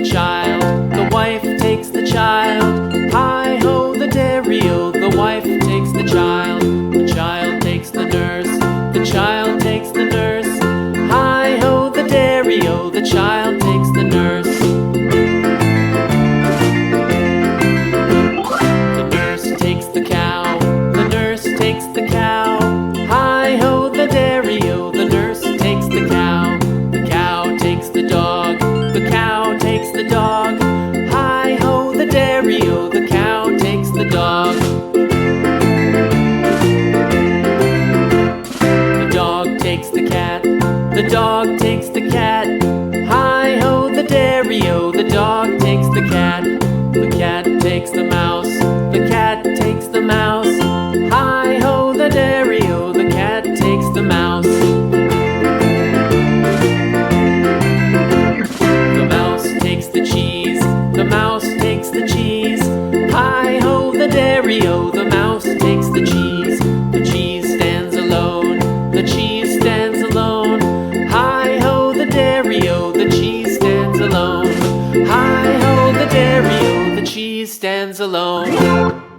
the child, the wife takes the child. Hi-ho, the dairy-o, the wife takes the child takes the nurse, the child takes the nurse. Hi-ho, the dairy-o, the child takes the nurse. The nurse takes the cow, the nurse takes the cow. Hi-ho, the dairy-o, the nurse takes the cow. The cow takes the dog, the cow takes the dog. Hi-ho, the dairy-o, the cow takes the dog. The dog takes the cat, the dog takes the cat. Hi-ho, the dairy-o, the dog takes the cat. The cat takes the mouse, the cat takes the mouse. Hi-ho, the dairy-o, the cat takes the mouse. The mouse takes the cheese, the mouse takes the cheese. Hi-ho, the dairy-o, the mouse takes the cheese. The cheese stands alone, the cheese stands alone. Hi-ho, the dairy-o, the cheese stands alone. Hi-ho, the dairy-o, the cheese stands alone.